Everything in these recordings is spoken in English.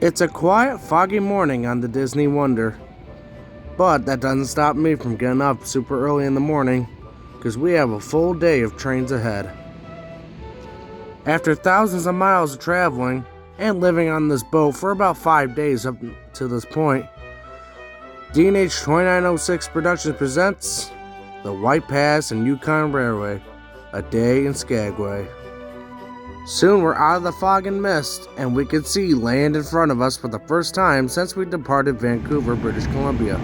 It's a quiet, foggy morning on the Disney Wonder. But that doesn't stop me from getting up super early in the morning, because we have a full day of trains ahead. After thousands of miles of traveling and living on this boat for about 5 days up to this point, D&H 2906 Productions presents the White Pass and Yukon Railway, a day in Skagway. Soon we're out of the fog and mist, and we could see land in front of us for the first time since we departed Vancouver, British Columbia.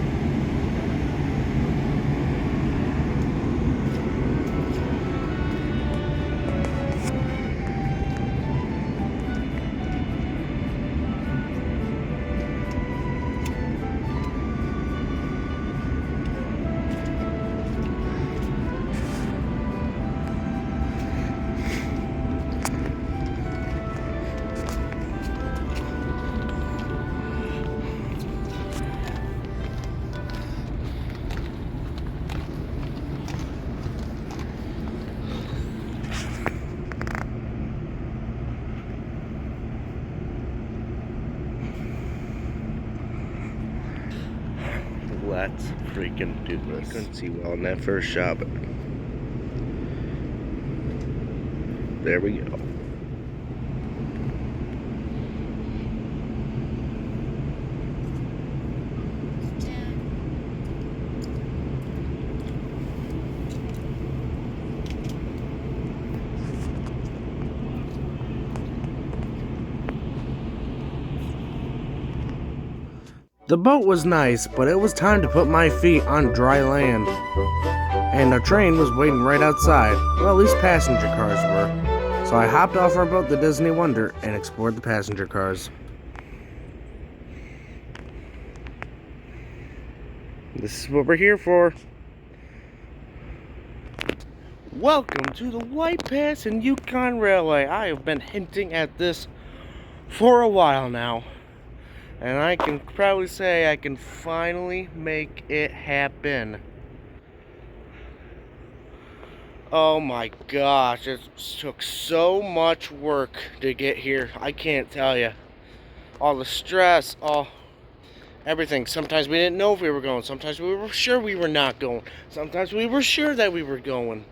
Let's freaking do this. I couldn't see well in that first shot, but there we go. The boat was nice, but it was time to put my feet on dry land. And the train was waiting right outside. Well, at least passenger cars were. So I hopped off our boat, the Disney Wonder, and explored the passenger cars. This is what we're here for. Welcome to the White Pass and Yukon Railway. I have been hinting at this for a while now. And I can proudly say I can finally make it happen. Oh my gosh, it took so much work to get here. I can't tell you. All the stress, everything. Sometimes we didn't know if we were going. Sometimes we were sure we were not going. Sometimes we were sure that we were going.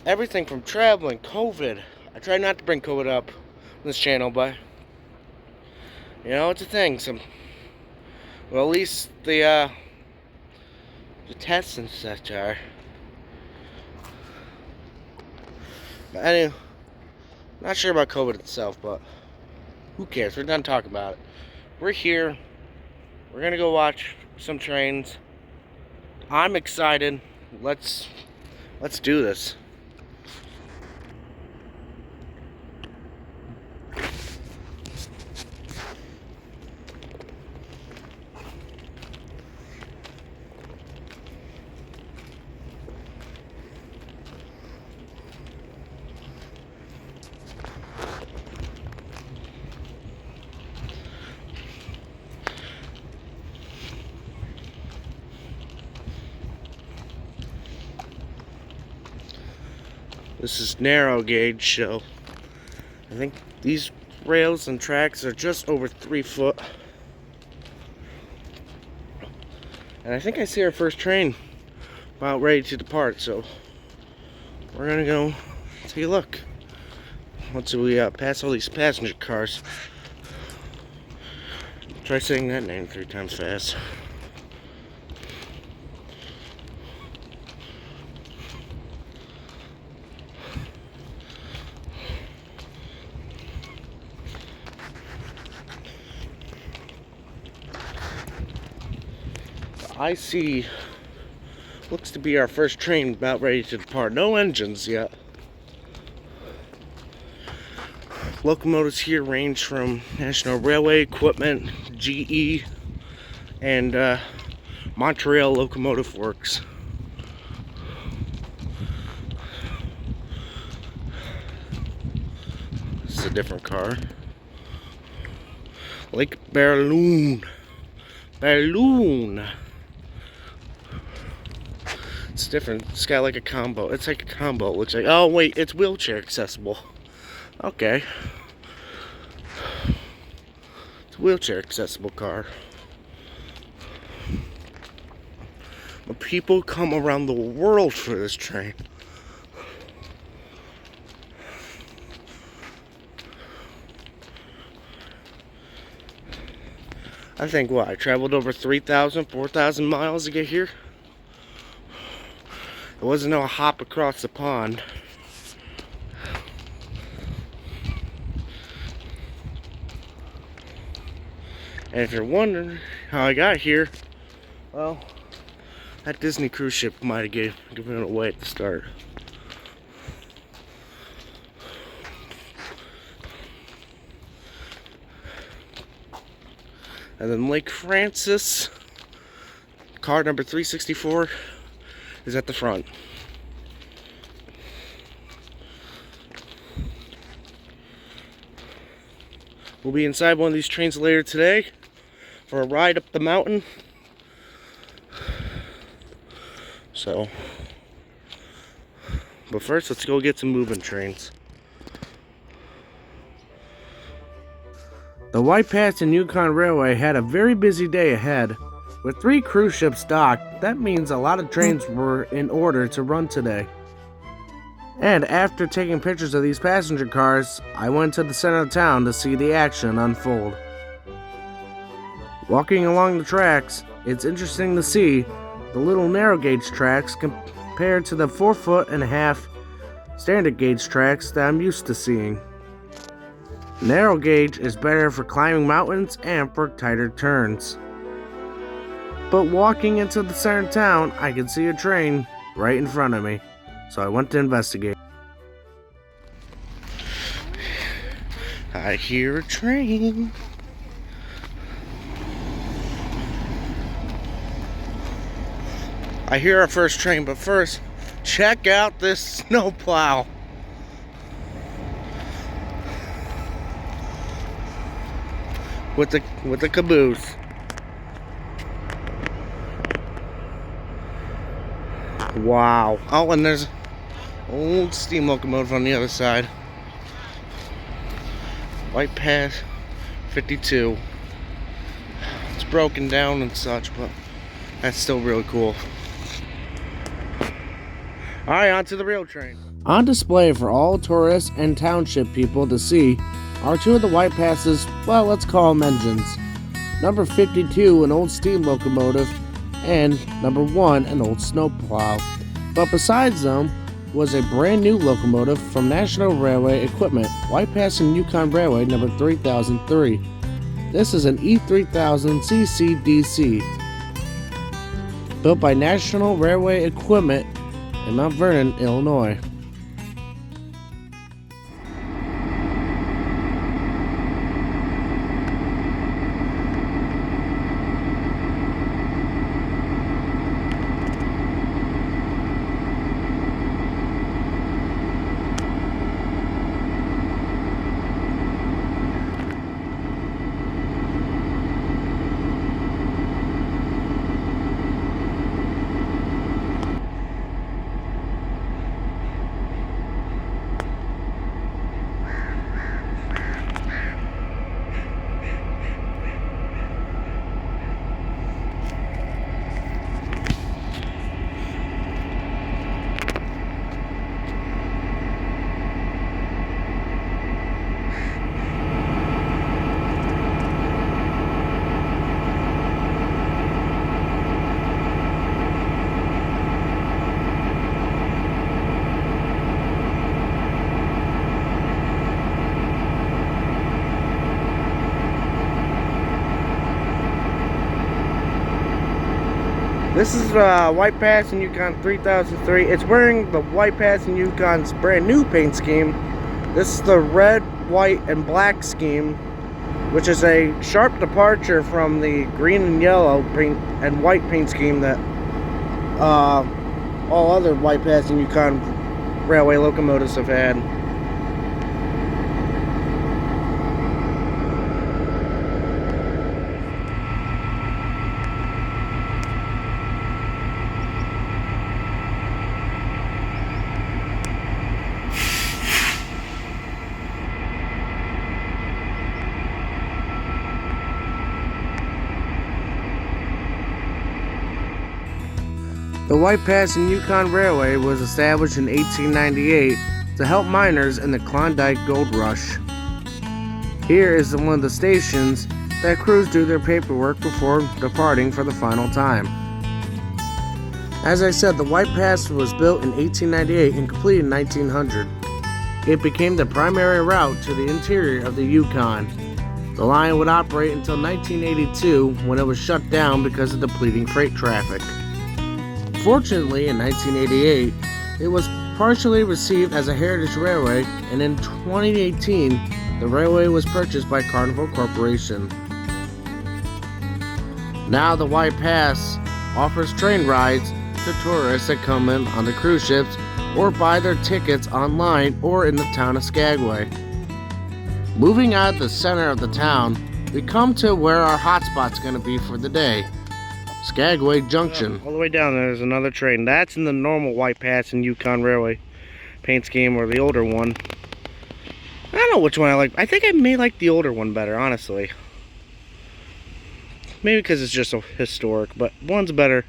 Everything from traveling, COVID. I try not to bring COVID up on this channel, but you know, it's a thing. Well, at least the tests and such are. But anyway, not sure about COVID itself, but who cares? We're done talking about it. We're here. We're gonna go watch some trains. I'm excited. Let's do this. This is narrow gauge, so I think these rails and tracks are just over 3 foot. And I think I see our first train about ready to depart, so we're gonna go take a look. Once we pass all these passenger cars. Try saying that name 3 times fast. I see, looks to be our first train about ready to depart. No engines yet. Locomotives here range from National Railway Equipment, GE, and Montreal Locomotive Works. This is a different car. Lake Balloon. It's different. It's got like a combo. It's like a combo. It looks like. Oh wait, it's wheelchair accessible. Okay. It's a wheelchair accessible car. But people come around the world for this train. I think what, I traveled over 3,000, 4,000 miles to get here. It wasn't no hop across the pond. And if you're wondering how I got here, well, that Disney cruise ship might have given it away at the start. And then Lake Francis, car number 364, is at the front. We'll be inside one of these trains later today for a ride up the mountain. So, but first, let's go get some moving trains. The White Pass and Yukon Railway had a very busy day ahead. With 3 cruise ships docked, that means a lot of trains were in order to run today. And after taking pictures of these passenger cars, I went to the center of town to see the action unfold. Walking along the tracks, it's interesting to see the little narrow gauge tracks compared to the 4.5-foot standard gauge tracks that I'm used to seeing. Narrow gauge is better for climbing mountains and for tighter turns. But walking into the center of town, I could see a train right in front of me, so I went to investigate. I hear a train. I hear our first train, but first, check out this snowplow. With the caboose. Wow. Oh, and there's an old steam locomotive on the other side. White Pass 52. It's broken down and such, but that's still really cool. Alright, on to the real train. On display for all tourists and township people to see are 2 of the White Pass's, well, let's call them engines. Number 52, an old steam locomotive, and number 1, an old snowplow. But besides them was a brand new locomotive from National Railway Equipment, White Pass and Yukon Railway number 3003. This is an E3000 CCDC, built by National Railway Equipment in Mount Vernon, Illinois. This is White Pass and Yukon 3003. It's wearing the White Pass and Yukon's brand new paint scheme. This is the red, white, and black scheme, which is a sharp departure from the green and yellow paint and white paint scheme that all other White Pass and Yukon Railway locomotives have had. The White Pass Yukon Railway was established in 1898 to help miners in the Klondike Gold Rush. Here is one of the stations that crews do their paperwork before departing for the final time. As I said, the White Pass was built in 1898 and completed in 1900. It became the primary route to the interior of the Yukon. The line would operate until 1982 when it was shut down because of depleting freight traffic. Fortunately, in 1988, it was partially received as a heritage railway, and in 2018, the railway was purchased by Carnival Corporation. Now the White Pass offers train rides to tourists that come in on the cruise ships or buy their tickets online or in the town of Skagway. Moving out of the center of the town, we come to where our hotspot's going to be for the day, Skagway Junction. All the way down there's another train. That's in the normal White Pass and Yukon Railway paint scheme, or the older one. I don't know which one I like. I think I may like the older one better, honestly. Maybe because it's just so historic, but one's better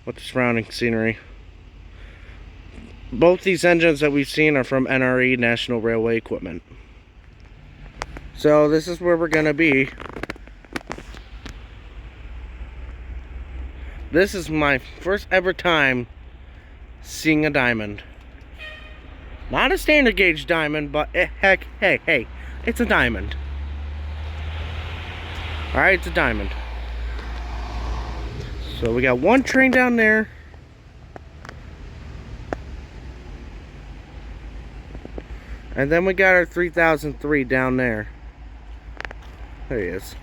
with the surrounding scenery. Both these engines that we've seen are from NRE, National Railway Equipment. So this is where we're gonna be. This is my first ever time seeing a diamond. Not a standard gauge diamond, but heck, hey, it's a diamond. Alright, it's a diamond. So we got one train down there. And then we got our 3003 down there. There he is.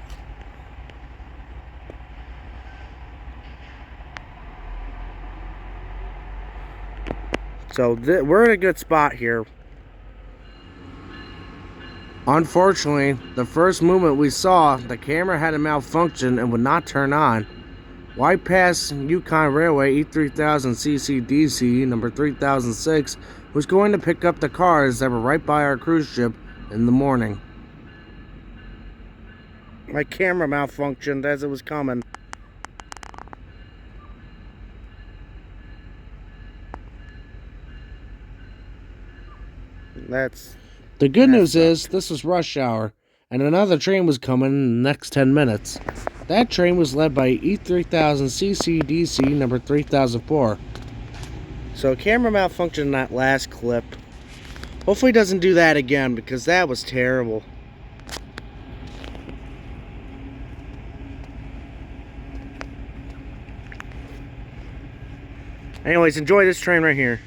So we're in a good spot here. Unfortunately, the first movement we saw, the camera had a malfunction and would not turn on. White Pass Yukon Railway E3000 CCDC number 3006 was going to pick up the cars that were right by our cruise ship in the morning. My camera malfunctioned as it was coming. The good news is this was rush hour, and another train was coming in the next 10 minutes. That train was led by E3000 CCDC number 3004. So camera malfunction in that last clip. Hopefully it doesn't do that again, because that was terrible. Anyways, enjoy this train right here.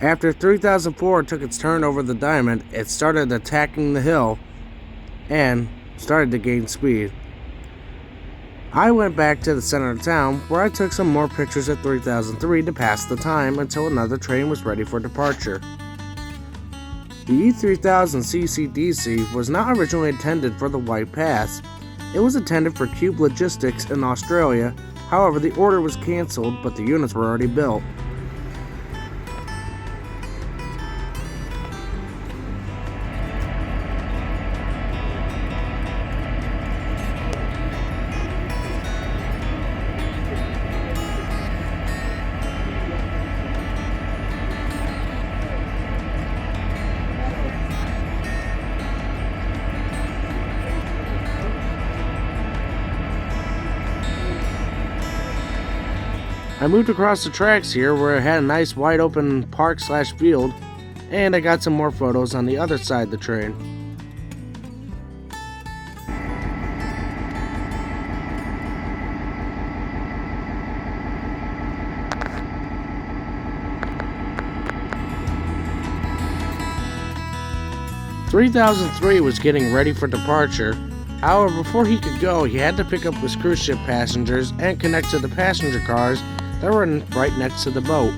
After 3004 took its turn over the diamond, it started attacking the hill and started to gain speed. I went back to the center of town where I took some more pictures at 3003 to pass the time until another train was ready for departure. The E3000 CCDC was not originally intended for the White Pass. It was intended for Cube Logistics in Australia. However, the order was cancelled, but the units were already built. I moved across the tracks here where it had a nice wide open park/field, and I got some more photos on the other side of the train. "3003 was getting ready for departure. However, before he could go, he had to pick up his cruise ship passengers and connect to the passenger cars that were right next to the boat.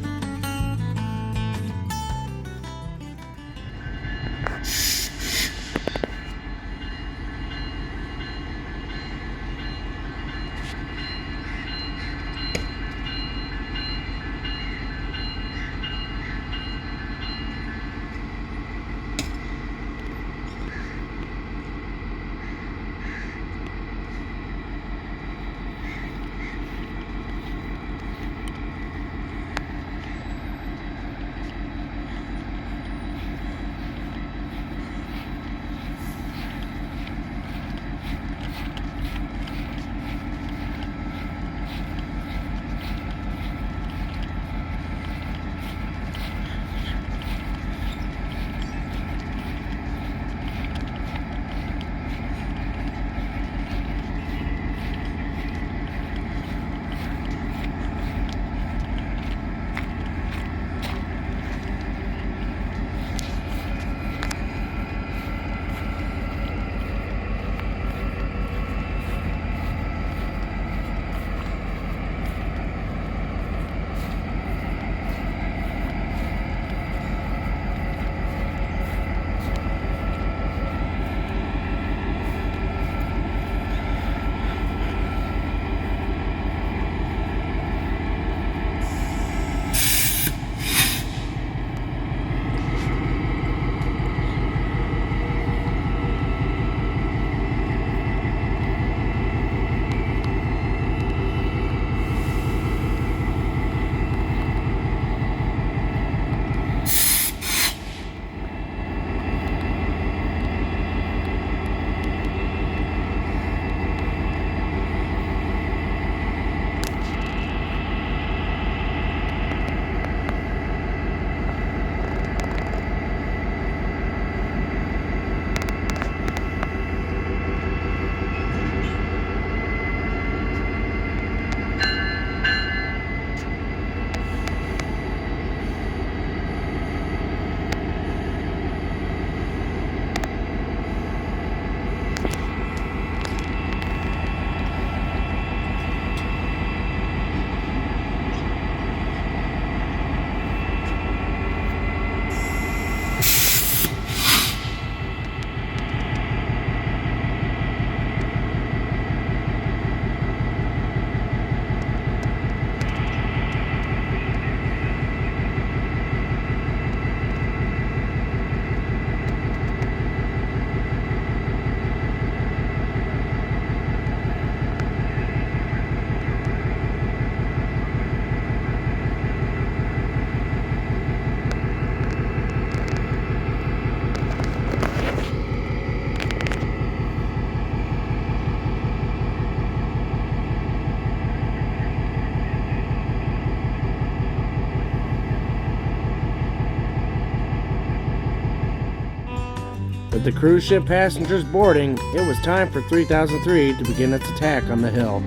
With the cruise ship passengers boarding, it was time for 3003 to begin its attack on the hill.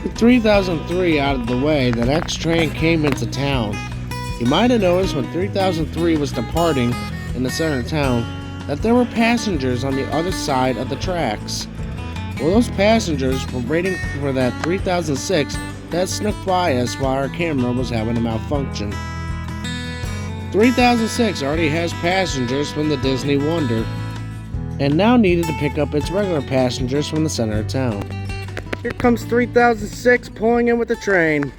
With 3003 out of the way, the next train came into town. You might have noticed when 3003 was departing in the center of town that there were passengers on the other side of the tracks. Well, those passengers were waiting for that 3006 that snuck by us while our camera was having a malfunction. 3006 already has passengers from the Disney Wonder, and now needed to pick up its regular passengers from the center of town. Here comes 3006 pulling in with the train.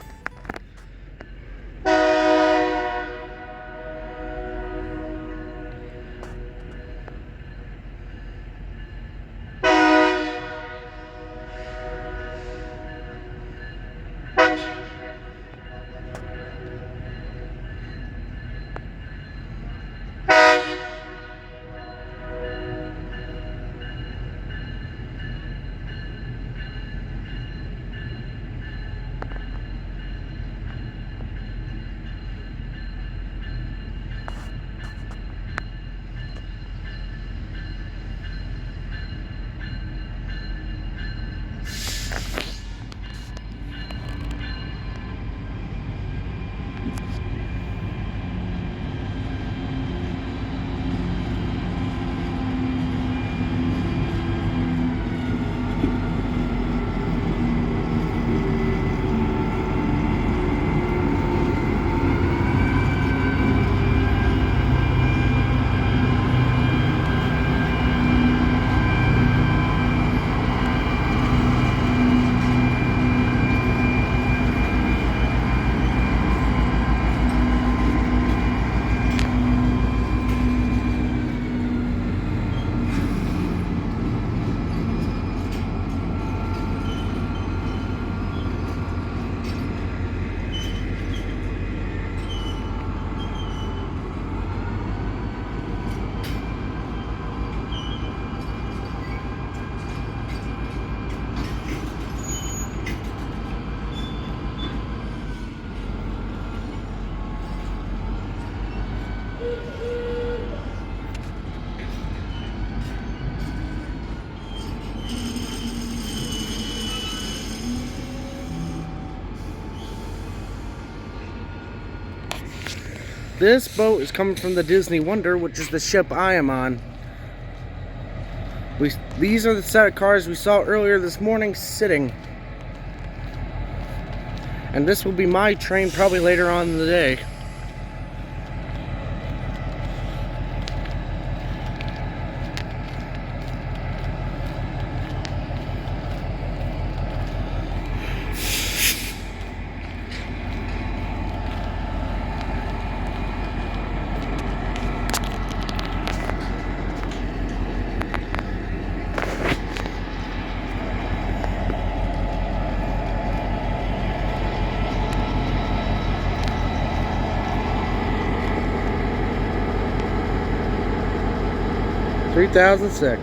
This boat is coming from the Disney Wonder, which is the ship I am on. These are the set of cars we saw earlier this morning sitting. And this will be my train probably later on in the day. (3006).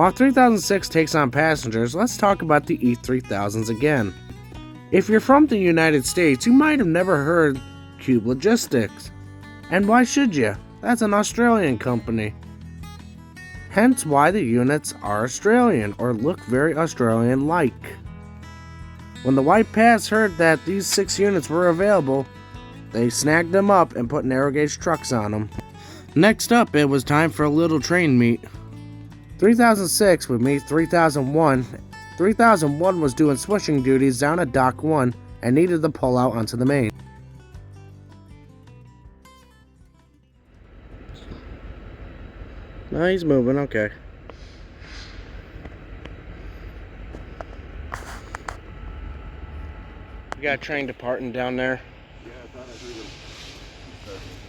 While 3006 takes on passengers, let's talk about the E3000s again. If you're from the United States, you might have never heard Cube Logistics. And why should you? That's an Australian company. Hence why the units are Australian, or look very Australian-like. When the White Pass heard that these 6 units were available, they snagged them up and put narrow gauge trucks on them. Next up, it was time for a little train meet. 3006 would meet 3001. 3001 was doing switching duties down at Dock 1 and needed to pull out onto the main. No, he's moving, okay. You got a train departing down there? Yeah, I thought I heard him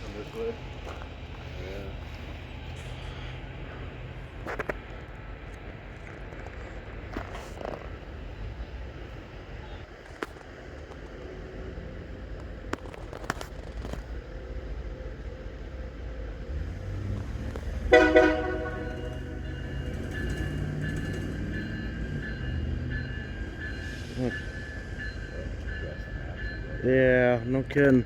come this way. Yeah. Yeah, no kidding.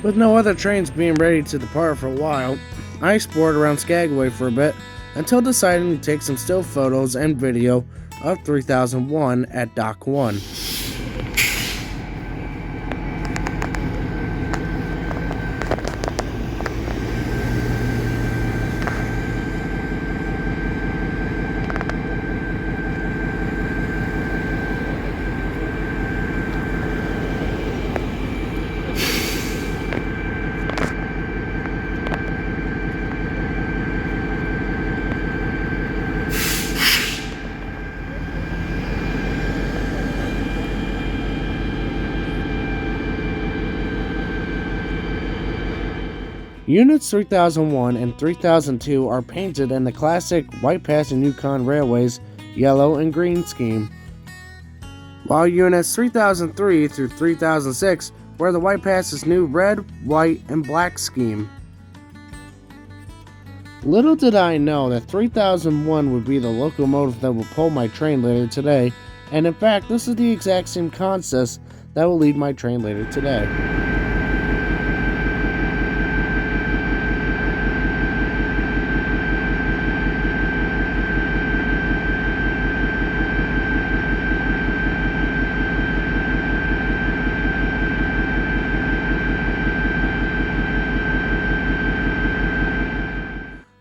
With no other trains being ready to depart for a while, I explored around SKAGWAY for a bit until deciding to take some still photos and video of 3001 at Dock 1. Units 3001 and 3002 are painted in the classic White Pass Yukon Railway's yellow and green scheme, while Units 3003 through 3006 wear the White Pass's new red, white, and black scheme. Little did I know that 3001 would be the locomotive that will pull my train later today, and in fact this is the exact same consist that will lead my train later today.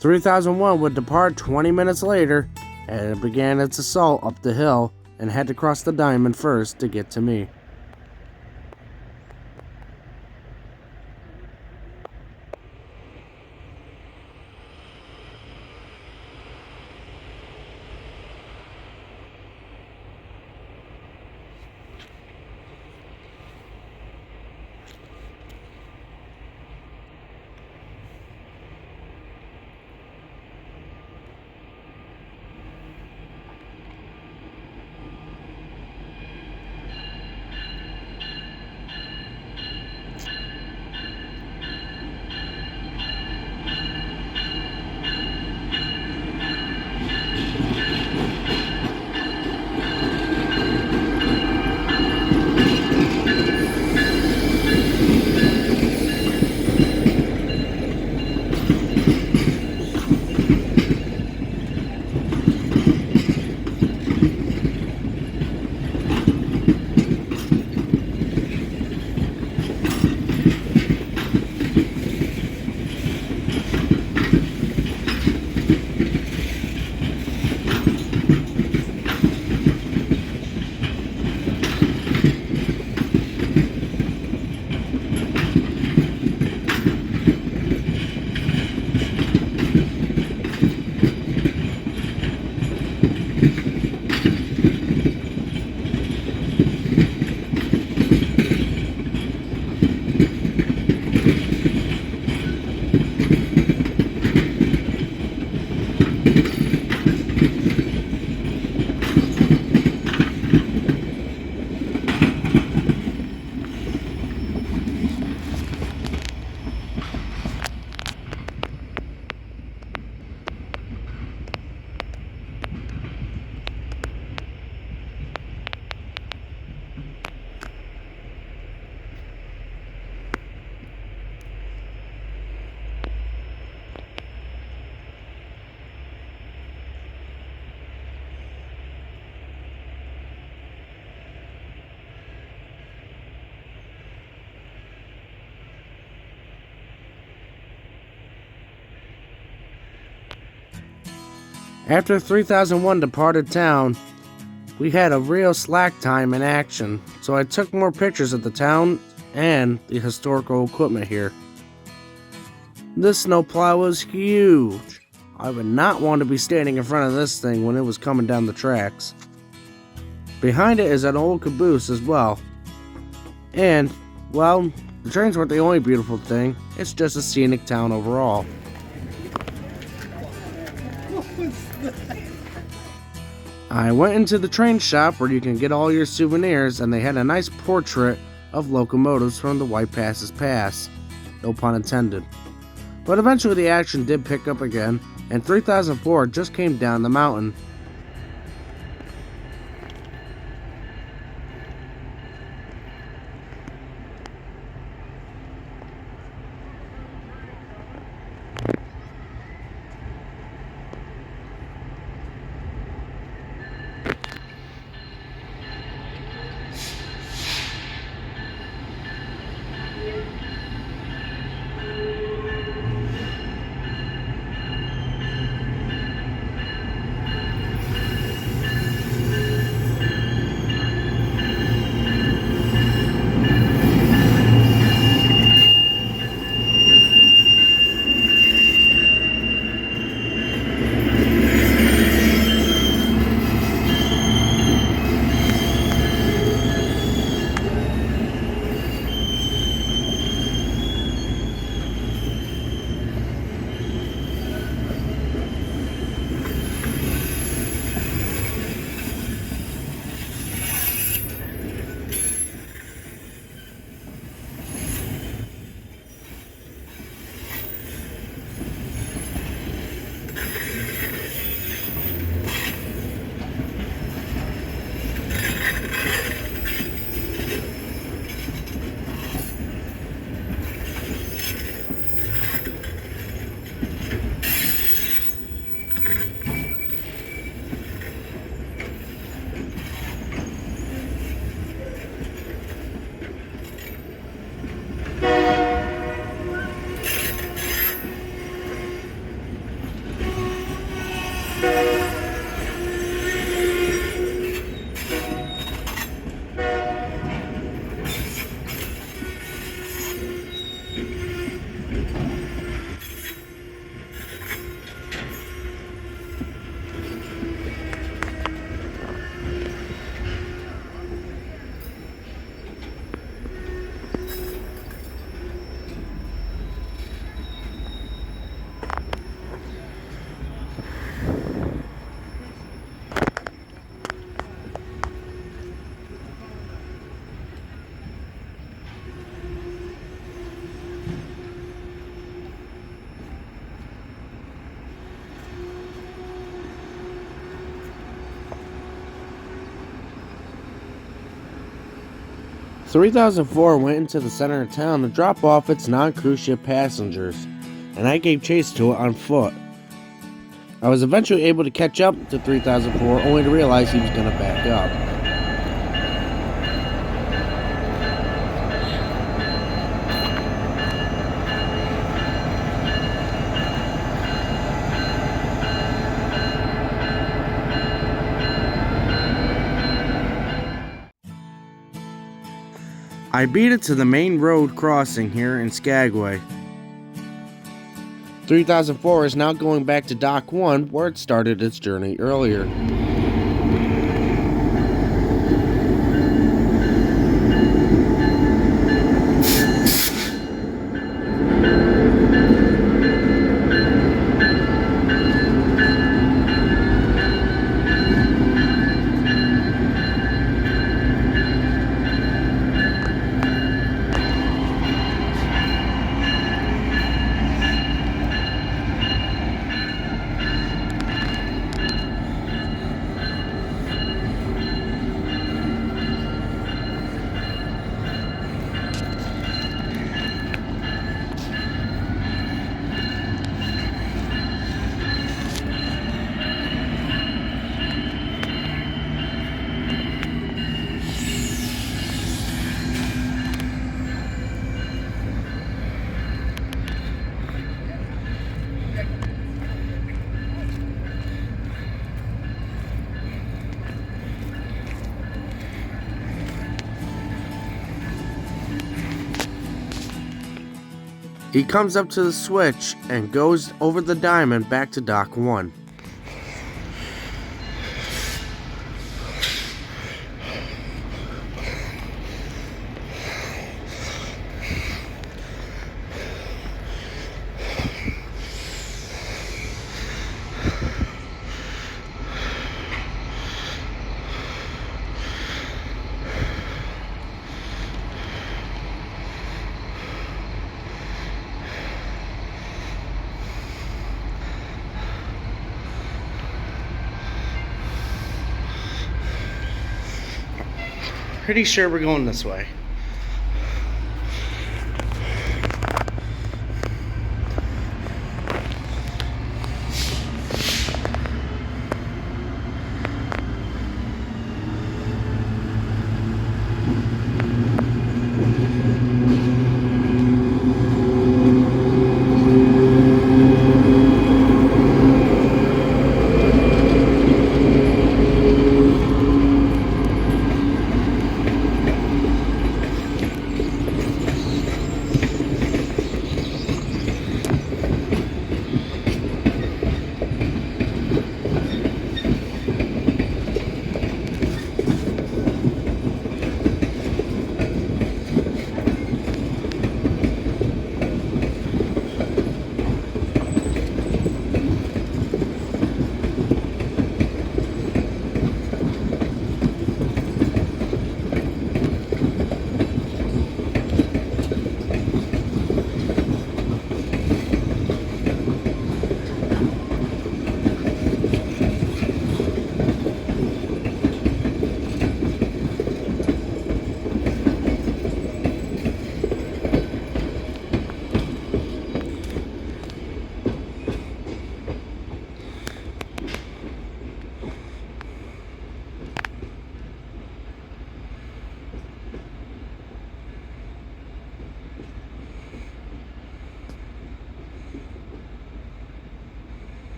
"3001 would depart 20 minutes later, and it began its assault up the hill and had to cross the diamond first to get to me. 'After 3001 departed town, we had a real slack time in action, so I took more pictures of the town and the historical equipment here. This snowplow was huge. I would not want to be standing in front of this thing when it was coming down the tracks. Behind it is an old caboose as well. And, well, the trains weren't the only beautiful thing, it's just a scenic town overall. I went into the train shop where you can get all your souvenirs, and they had a nice portrait of locomotives from the White Pass's past. No pun intended. But eventually the action did pick up again, and 3004 just came down the mountain. 3004 went into the center of town to drop off its non-cruise ship passengers, and I gave chase to it on foot. I was eventually able to catch up to 3004, only to realize he was going to back up. I beat it to the main road crossing here in SKAGWAY. 3004 is now going back to Dock 1 where it started its journey earlier. He comes up to the switch and goes over the diamond back to Dock 1. Pretty sure we're going this way.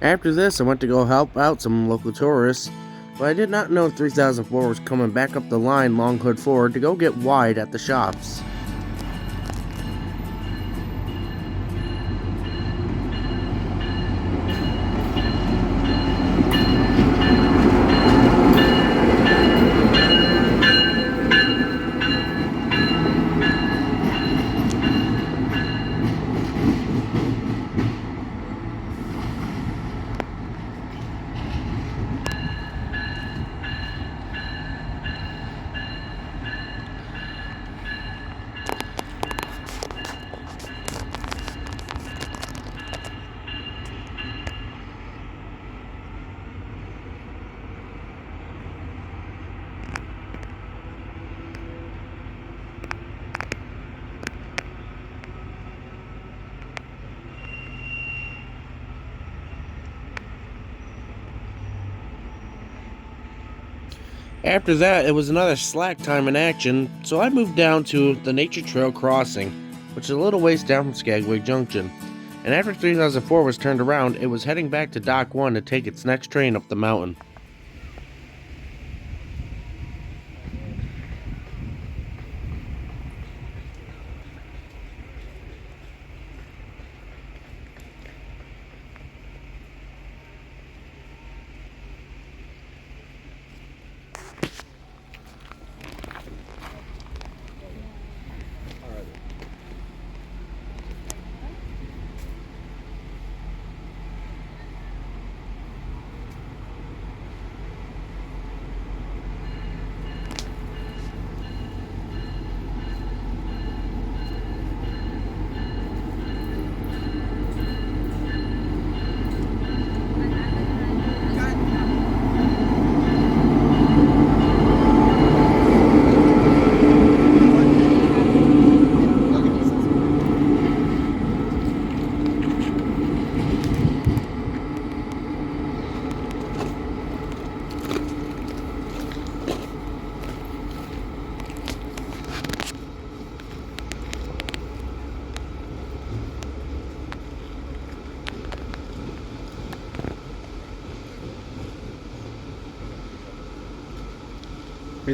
After this, I went to go help out some local tourists, but I did not know 3004 was coming back up the line Long Hood Forward to go get wide at the shops. After that, it was another slack time in action, so I moved down to the Nature Trail Crossing, which is a little ways down from Skagway Junction. And after 3004 was turned around, it was heading back to Dock 1 to take its next train up the mountain. Alright.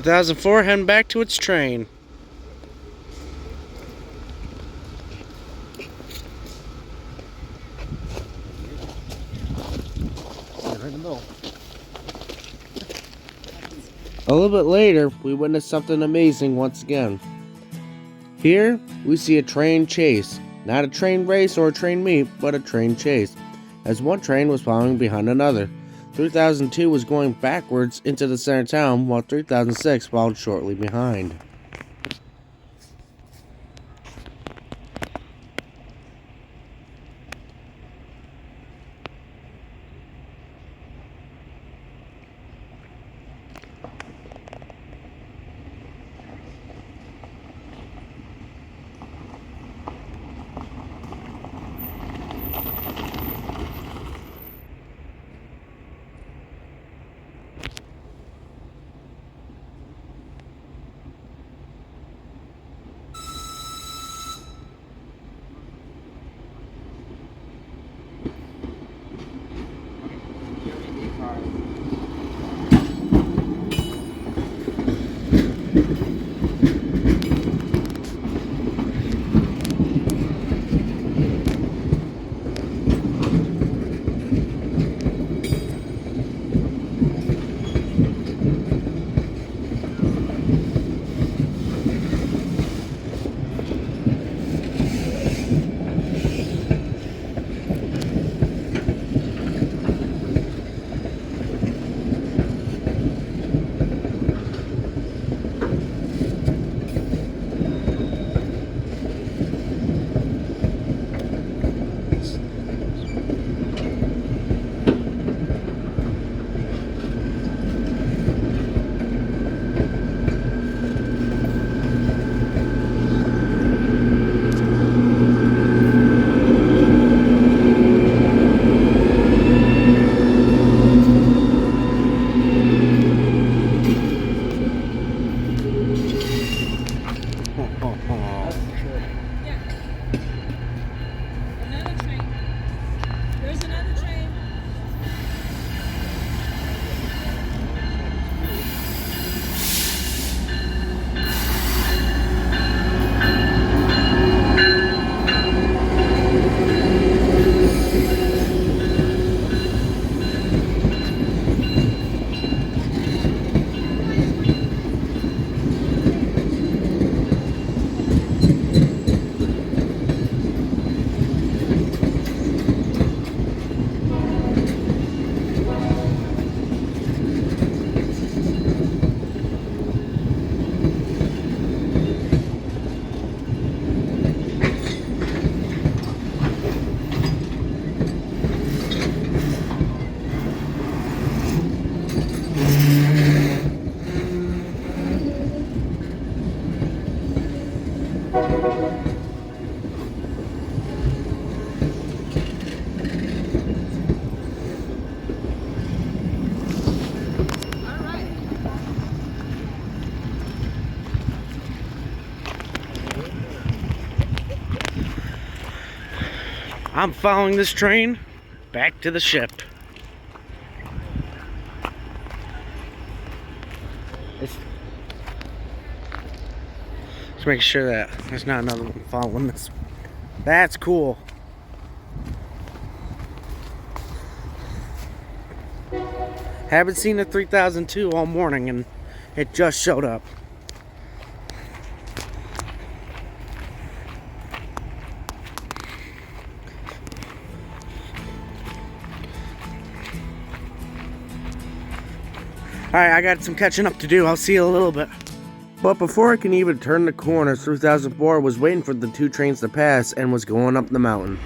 3004 heading back to its train. Right in the middle. A little bit later, we witnessed something amazing once again. Here, we see a train chase. Not a train race or a train meet, but a train chase, as one train was following behind another. 3002 was going backwards into the center of town, while 3006 followed shortly behind. I'm following this train back to the ship. Just make sure that there's not another one following this. That's cool. Haven't seen a 3002 all morning and it just showed up. Alright, I got some catching up to do. I'll see you in a little bit. But before I can even turn the corner, 3004 was waiting for the two trains to pass and was going up the mountain.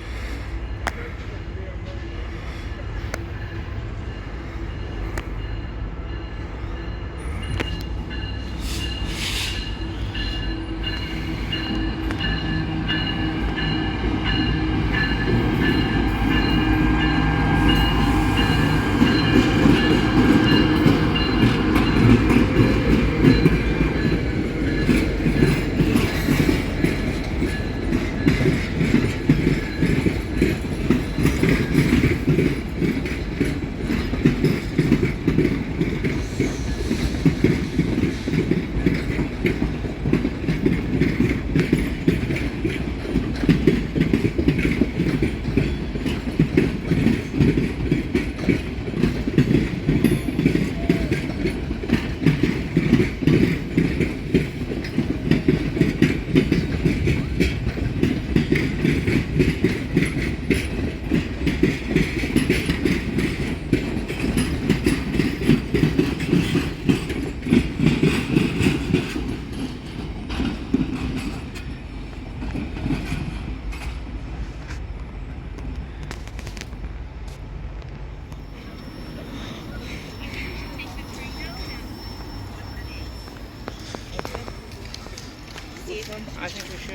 I think we should.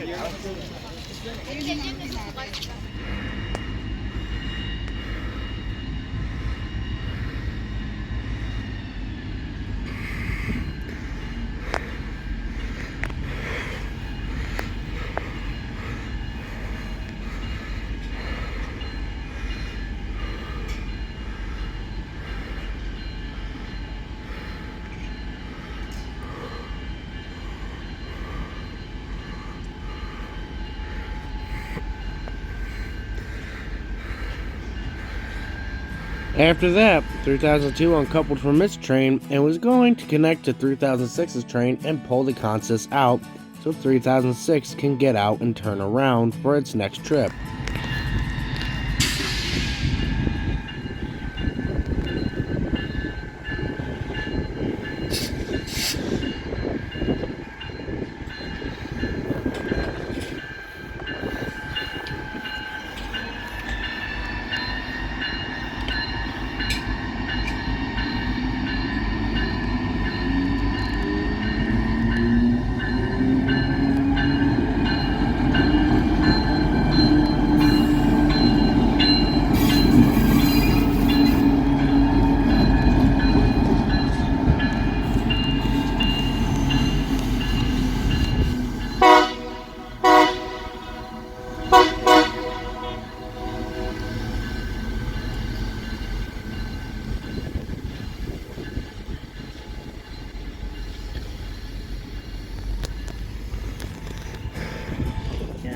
After that, 3002 uncoupled from its train and was going to connect to 3006's train and pull the consist out so 3006 can get out and turn around for its next trip.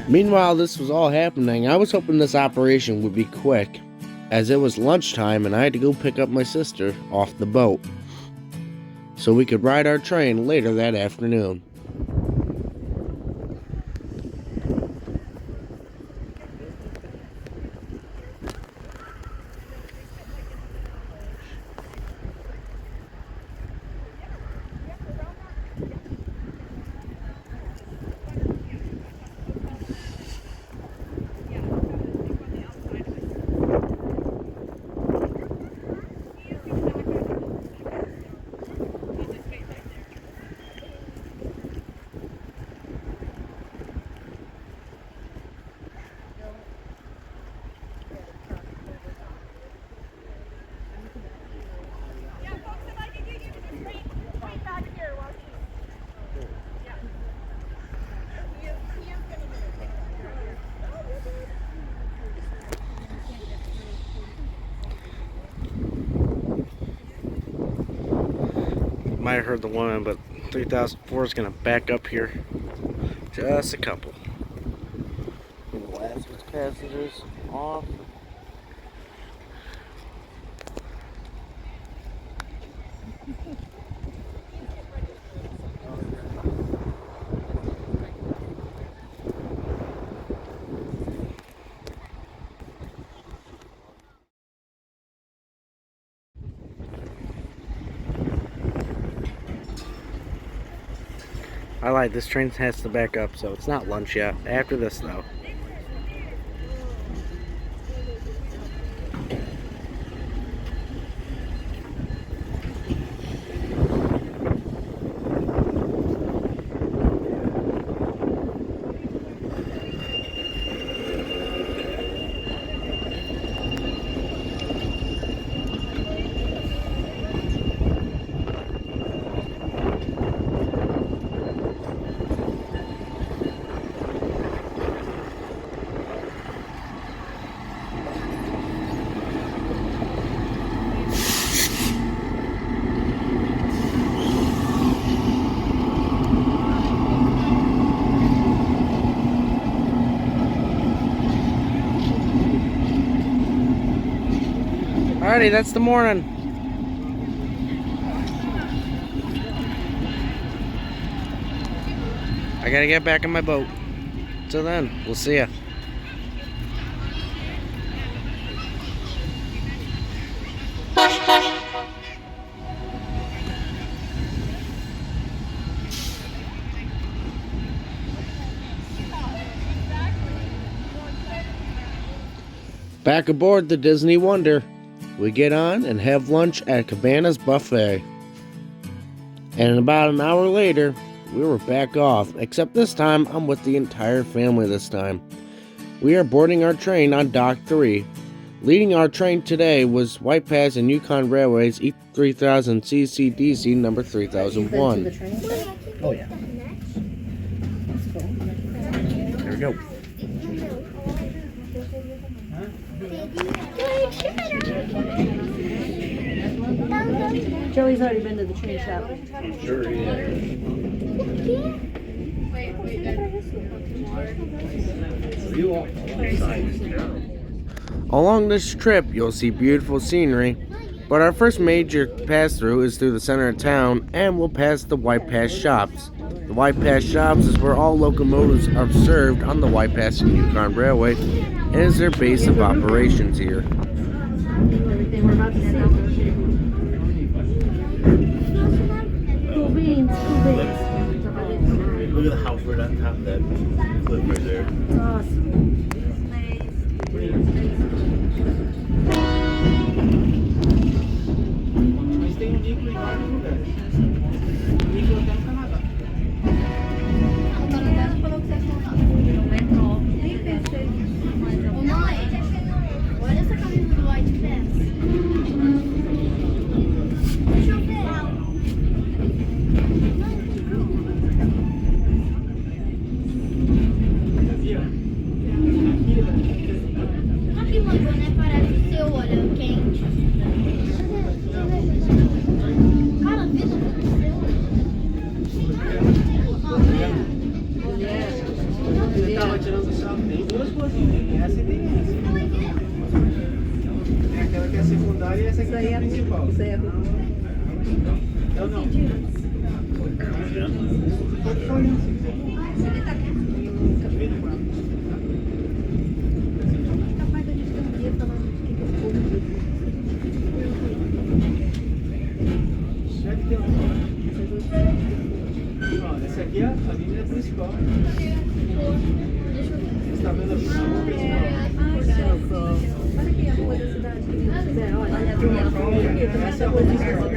Meanwhile, this was all happening, I was hoping this operation would be quick, as it was lunchtime and I had to go pick up my sister off the boat, so we could ride our train later that afternoon. might have heard the woman, but 3004 is going to back up here. Just a couple. Alaskan passengers off. I lied, this train has to back up, so it's not lunch yet. After this, though. Alrighty, that's the morning. I gotta get back in my boat. Till then, we'll see ya. Back aboard the Disney Wonder. We get on and have lunch at Cabana's Buffet. And about an hour later, we were back off, except this time I'm with the entire family this time. We are boarding our train on Dock 3. Leading our train today was White Pass and Yukon Railway's E3000 CCDC number 3001. Oh yeah. There we go. Joey's already been to the train shop. Sure he is. Along this trip, you'll see beautiful scenery, but our first major pass-through is through the center of town, and we'll pass the White Pass shops. The White Pass shops is where all locomotives are served on the White Pass and Yukon Railway, and is their base of operations here. Everything we're about to see. Cool beans, cool beans. Look at the house right on top of that cliff right there. Awesome. Olha essa camisa do White Pass. Deixa eu ver. Aqui, mãe, boné parece o seu, olha, quente. Cara, vida do seu. Você tava tirando sarro, tem duas coisinhas, tem essa e tem essa. Tem aquela que é secundária e essa aqui é a principal. Isso aí é Então não. Essa aqui é a avenida principal. Você está vendo a principal? Olha aqui a rua da cidade. Olha a rua Essa é a rua da cidade.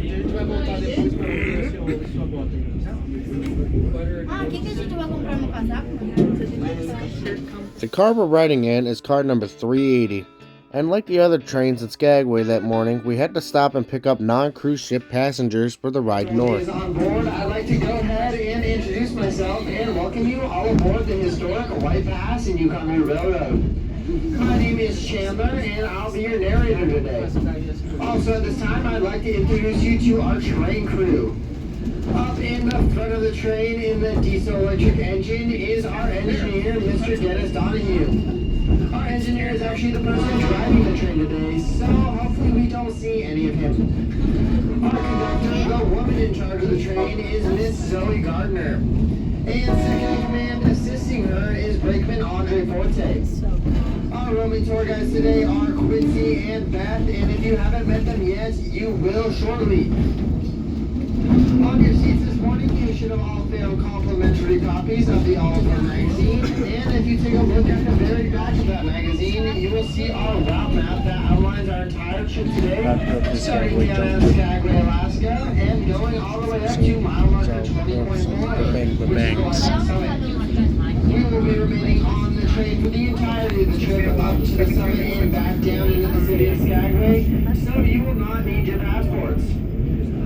E a gente vai voltar depois para ver sua bota. Ah, o que a gente vai comprar no casaco? The car we're riding in is car number 380. And like the other trains at SKAGWAY that morning, we had to stop and pick up non-cruise ship passengers for the ride north. On board, I'd like to go ahead and introduce myself and welcome you all aboard the historic White Pass and Yukon Railroad. My name is Chandler, and I'll be your narrator today. Also, at this time, I'd like to introduce you to our train crew. Up in the front of the train in the diesel-electric engine is our engineer, Mr. Dennis Donahue. Our engineer is actually the person driving the train today, so hopefully we don't see any of him. Our conductor, the woman in charge of the train, is Miss Zoe Gardner. And second in command assisting her is brakeman Andre Forte. Our roaming tour guides today are Quincy and Beth, and if you haven't met them yet, you will shortly. On your seats this morning, you should have all found complimentary copies of the All-Over magazine. And if you take a look at the very back of that magazine, you will see our route map that outlines our entire trip today, starting down at Skagway, Alaska, and going all the way up to mile marker 20.4, which is the White Pass Summit. We will be remaining on the train for the entirety of the trip up to the summit and back down into the city of Skagway, so you will not need your passports.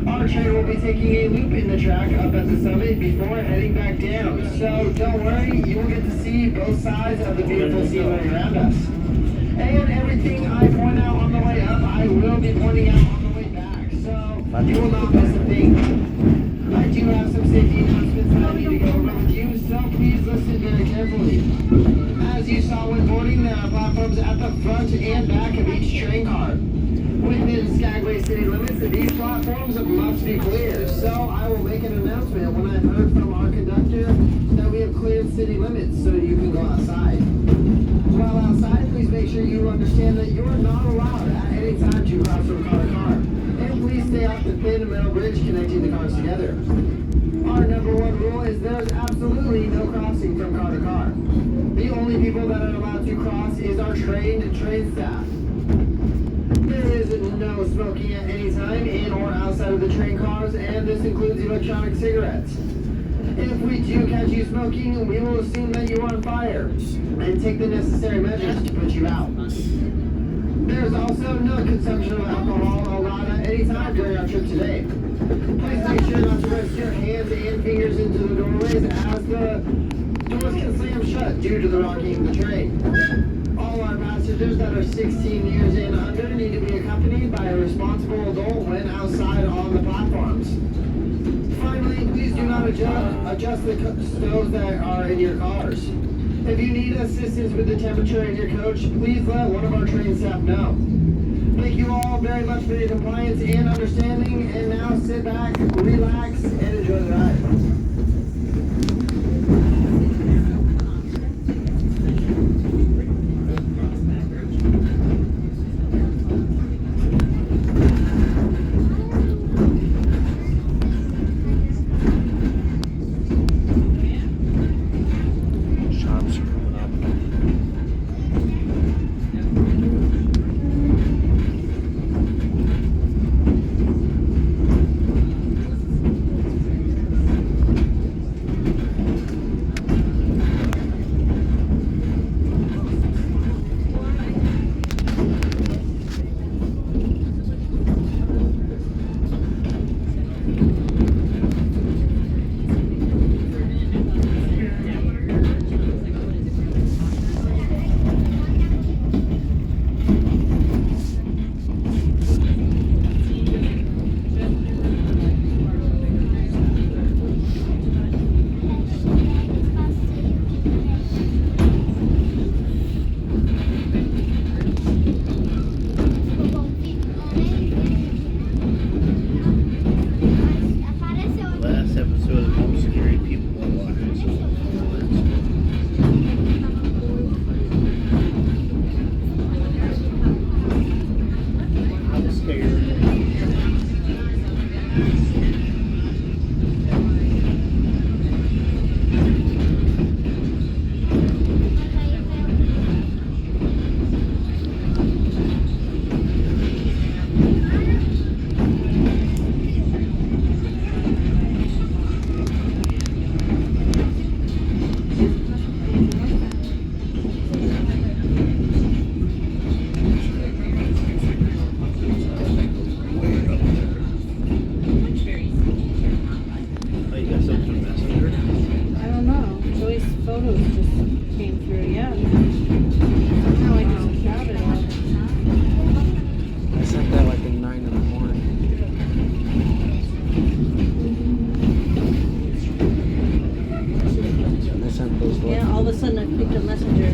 Our train will be taking a loop in the track up at the summit before heading back down. So don't worry, you will get to see both sides of the beautiful scenery around us. And everything I point out on the way up, I will be pointing out on the way back. So you will not miss a thing. I do have some safety announcements that I need to go over with you, so please listen very carefully. As you saw when boarding, there are platforms at the front and back of each train car. Within Skagway city limits, these platforms must be clear, so I will make an announcement when I've heard from our conductor that we have cleared city limits so you can go outside. While outside, please make sure you understand that you are not allowed at any time to cross from car to car, and please stay off the thin metal bridge connecting the cars together. Our number one rule is there is absolutely no crossing from car to car. The only people that are allowed to cross is our trained train staff. There is no smoking at any time in or outside of the train cars, and this includes electronic cigarettes. If we do catch you smoking, we will assume that you are on fire and take the necessary measures to put you out. There is also no consumption of alcohol allowed at any time during our trip today. Please make sure not to rest your hands and fingers into the doorways as the doors can slam shut due to the rocking of the train. All our passengers that are 16 years and under need to be accompanied by a responsible adult when outside on the platforms. Finally, please do not adjust the stoves that are in your cars. If you need assistance with the temperature in your coach, please let one of our train staff know. Thank you all very much for your compliance and understanding, and now sit back, relax, and enjoy the ride. photos just came through, yeah. Now I just got it all. I sent that like at 9 in the morning. I sent those. Yeah, all of a sudden I picked a messenger.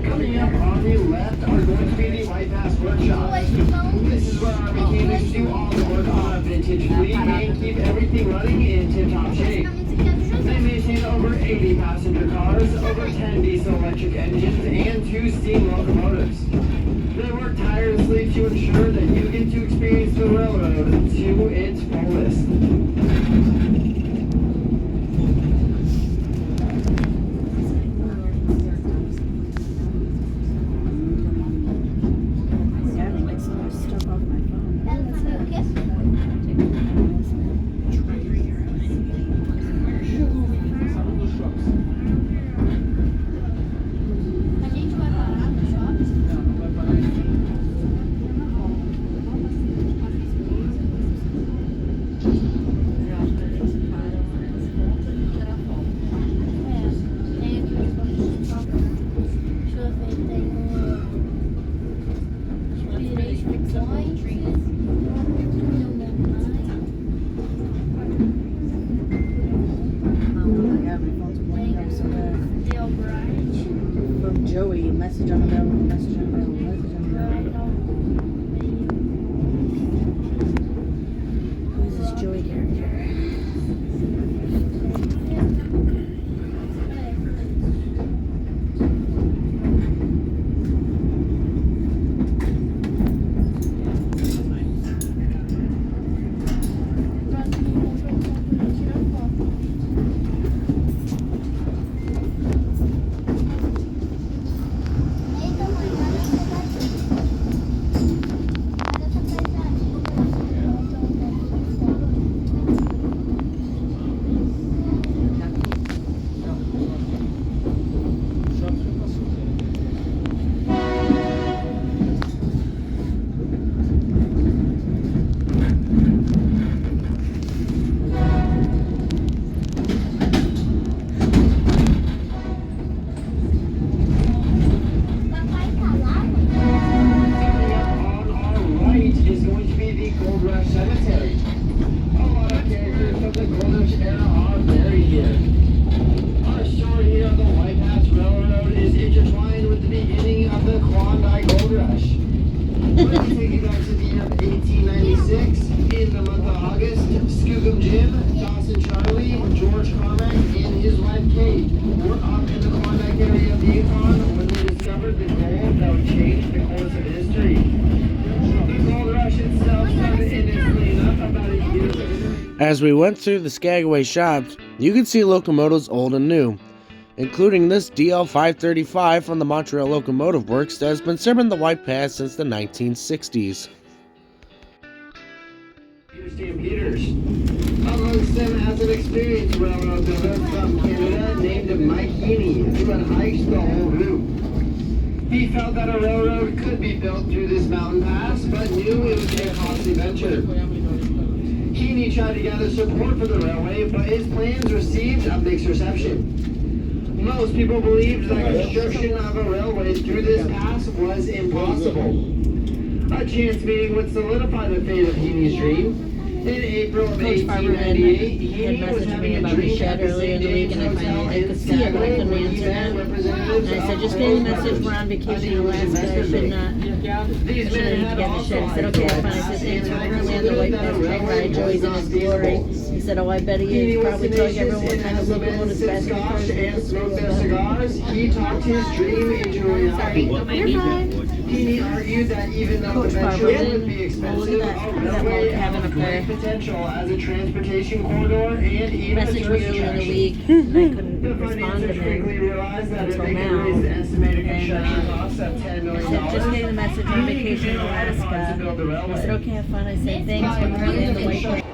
Coming up on the left are going to be the White Pass workshops. This is where our mechanics do all the work on a vintage fleet and keep everything running in tip-top shape. They maintain over 80 passenger cars, over 10 diesel electric engines, and 2 steam locomotives. They work tirelessly to ensure that you get to experience the railroad to its fullest. Yeah, they make some more stuff off my phone. A gente vai parar no shopping? Não, não vai parar aqui. Tem aqui os bancos de troca. Deixa eu ver, tem Pirei Fricções. Oh my god, my phone's blowing up so bad. Dale Bright. From Joey, message unavailable, message unavailable, message unavailable. Who is this Joey character? As we went through the SKAGWAY shops, you could see locomotives old and new, including this DL535 from the Montreal Locomotive Works that has been serving the White Pass since the 1960s. Stampeders. Amongst them has an experienced railroad builder from Canada named Mike Heaney, who had hiked the whole route. He felt that a railroad could be built through this mountain pass, but knew it would be a costly venture. Heaney tried to gather support for the railway, but his plans received a mixed reception. Most people believed that construction of a railway through this pass was impossible. A chance meeting would solidify the fate of Heaney's dream. In April of Coach Farber 1898, had Heaney was messaged having me a about the drink shed at the earlier in St. the week, and I James finally, Hotel in because Scott, I Skagway, couldn't where he answer met them. representatives And I said, of just getting a Coast message, we're on vacation in Alaska, I should not, These I shouldn't men need to had get in the shed. He said, okay, fine. I said, thanks, we're currently on the White Pass train ride, Joey's in his glory. He said, oh, I bet he Heaney is, was probably telling tenacious, everyone what and kind as of the local men his sipped best scotch friend and is. smoked their cigars, he talked his dream into reality. Heaney argued that even though Coach the venture Farber, would be expensive, look at that, a that railway log cabin had up there. great potential as a transportation corridor and even a Messaged me tourist earlier in the attraction. week, and I couldn't The respond to financiers quickly him. realized that if until they could now. raise the estimated And, construction costs of $10 I million, said, just getting the message on Heaney vacation in could rely upon to Alaska. build the I railway. said, okay, have fun. I said, thanks, By we're currently on the White construction- Pass.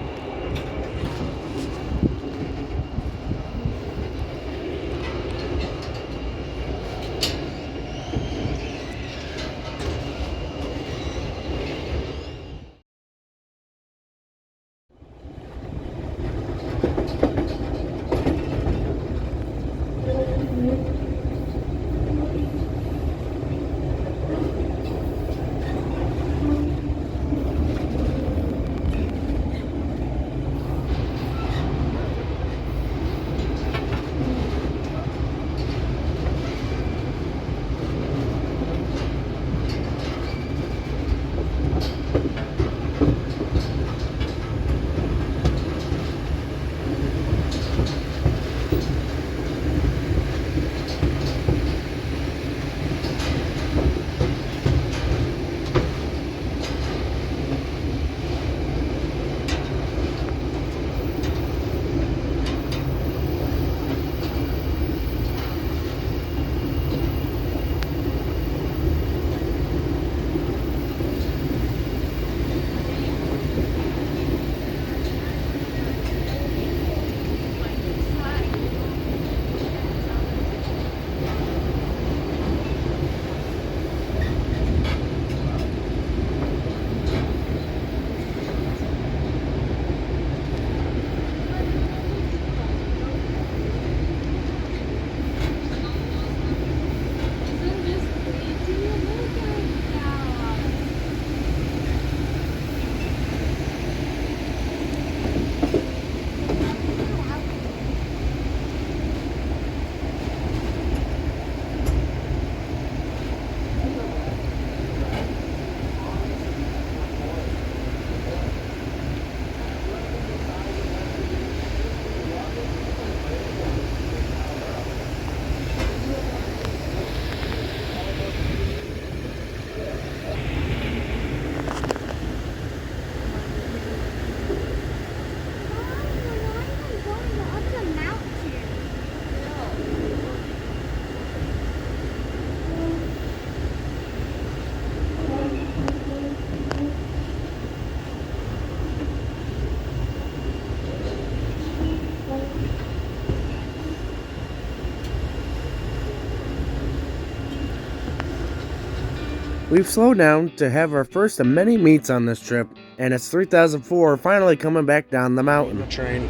We've slowed down to have our first of many meets on this trip, and it's 3004 finally coming back down the mountain. Train.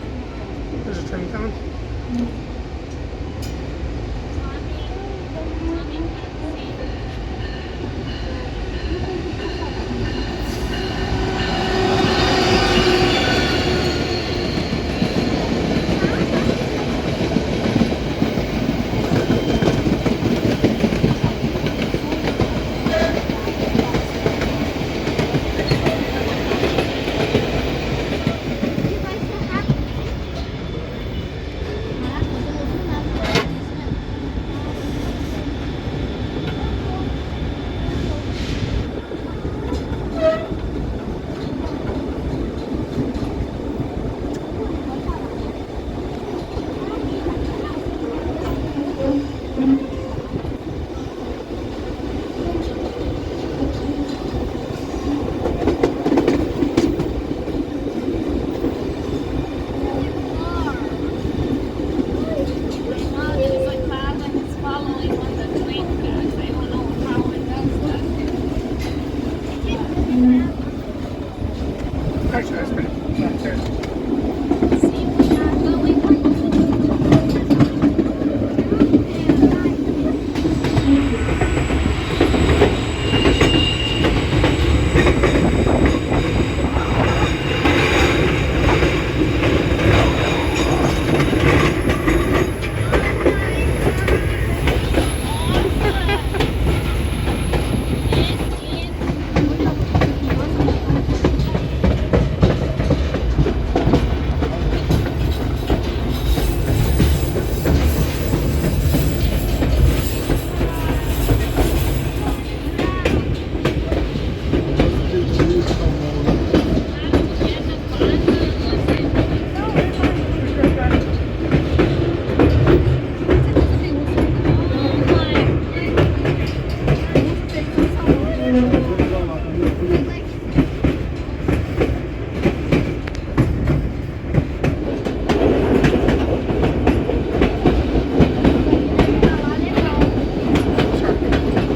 There's a train coming.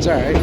It's alright.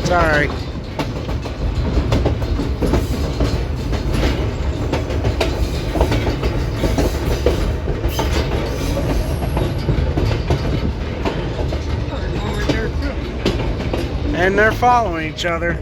Sorry. And they're following each other.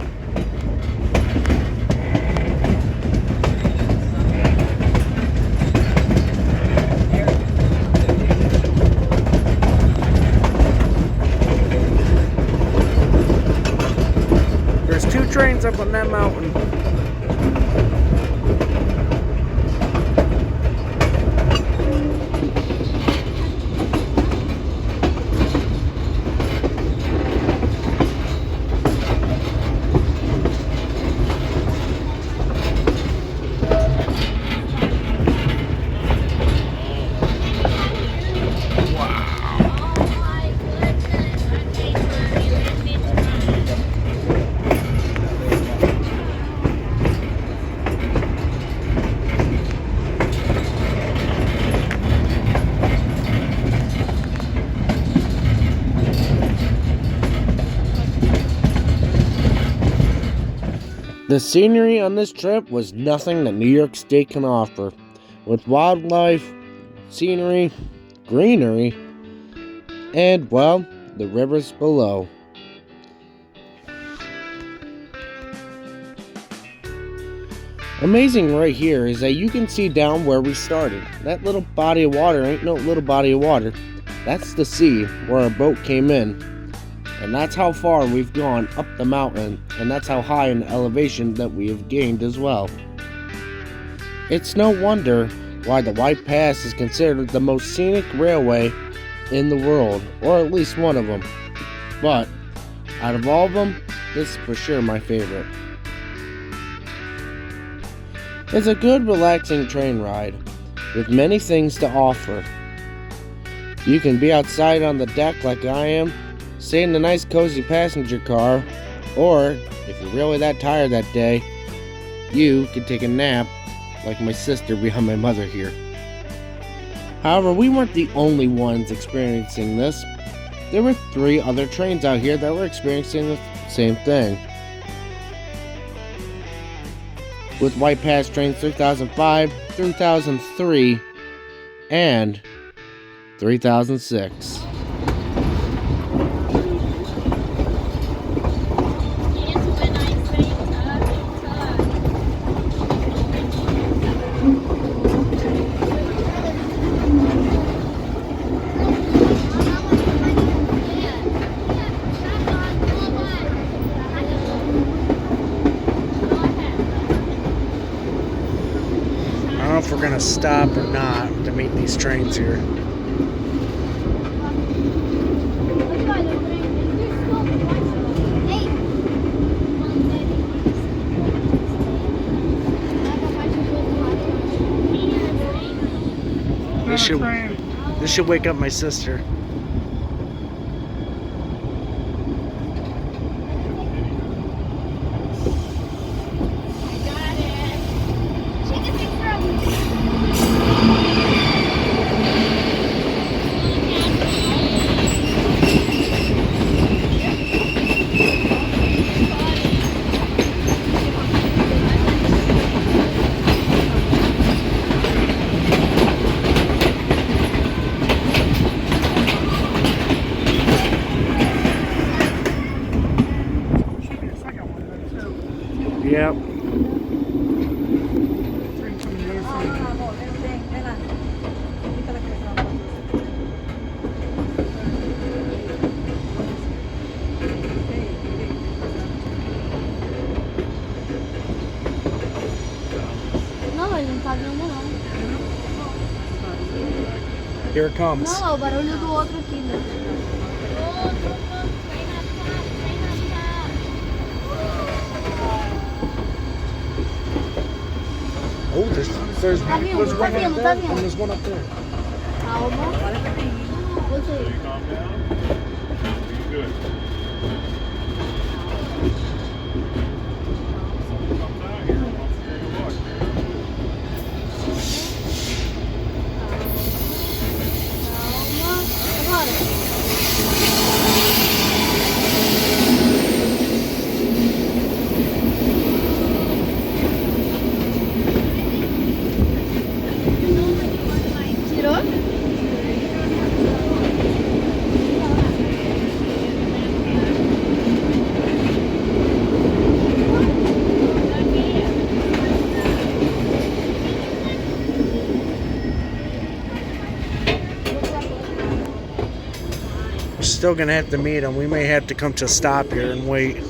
There's 2 trains up on that mountain. The scenery on this trip was nothing that New York State can offer, with wildlife, scenery, greenery, and, well, the rivers below. Amazing right here is that you can see down where we started. That little body of water ain't no little body of water. That's the sea where our boat came in. And that's how far we've gone up the mountain, and that's how high in elevation that we have gained as well. It's no wonder why the White Pass is considered the most scenic railway in the world, or at least one of them. But, out of all of them, this is for sure my favorite. It's a good, relaxing train ride, with many things to offer. You can be outside on the deck like I am, stay in a nice cozy passenger car, or, if you're really that tired that day, you can take a nap like my sister behind my mother here. However, we weren't the only ones experiencing this. There were 3 other trains out here that were experiencing the same thing. With White Pass trains 3005, 3003, and 3006. I don't know if we're gonna stop or not to meet these trains here. This should wake up my sister. Yep. Não, ele não tá vendo não. Here it comes. Não, é o barulho do outro aqui, né? Oh, there's Tá vindo, there's tá one up vindo, there tá and vindo. there's one up there. Calma. Você. Calm down. Good. Comes out here. Wants to take a look. Calma. Agora. Tirou? We're still gonna have to meet him. We may have to come to a stop here and wait.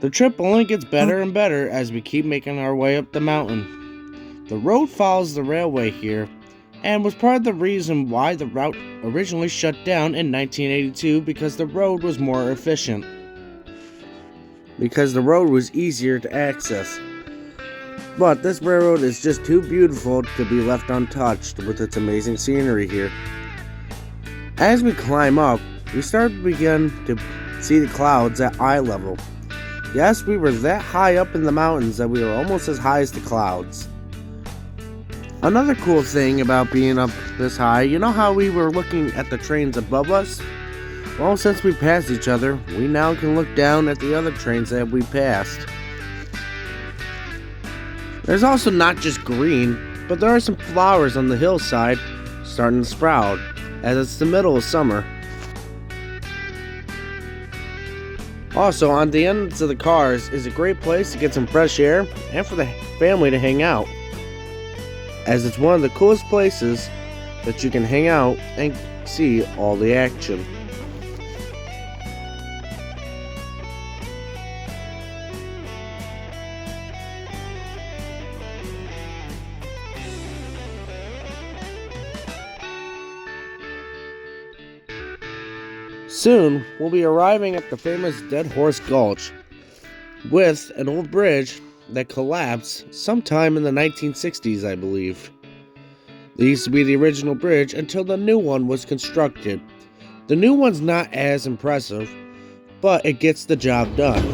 The trip only gets better and better as we keep making our way up the mountain. The road follows the railway here, and was part of the reason why the route originally shut down in 1982 because the road was more efficient. Because the road was easier to access. But this railroad is just too beautiful to be left untouched with its amazing scenery here. As we climb up, we begin to see the clouds at eye level. Yes, we were that high up in the mountains that we were almost as high as the clouds. Another cool thing about being up this high, you know how we were looking at the trains above us? Well, since we passed each other, we now can look down at the other trains that we passed. There's also not just green, but there are some flowers on the hillside starting to sprout, as it's the middle of summer. Also, on the ends of the cars is a great place to get some fresh air and for the family to hang out, as it's one of the coolest places that you can hang out and see all the action. Soon, we'll be arriving at the famous Dead Horse Gulch, with an old bridge that collapsed sometime in the 1960s, I believe. It used to be the original bridge until the new one was constructed. The new one's not as impressive, but it gets the job done.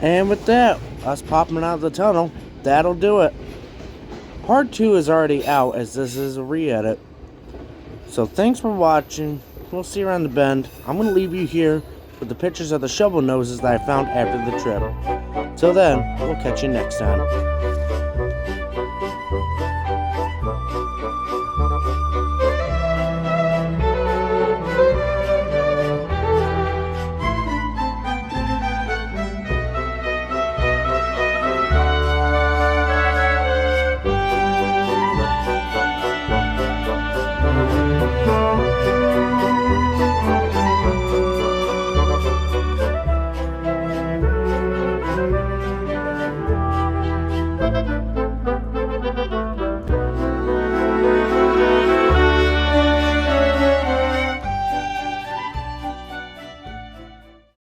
And with that, us popping out of the tunnel, that'll do it. Part 2 is already out as this is a re-edit. So thanks for watching. We'll see you around the bend. I'm going to leave you here with the pictures of the shovel noses that I found after the trip. Till then, we'll catch you next time.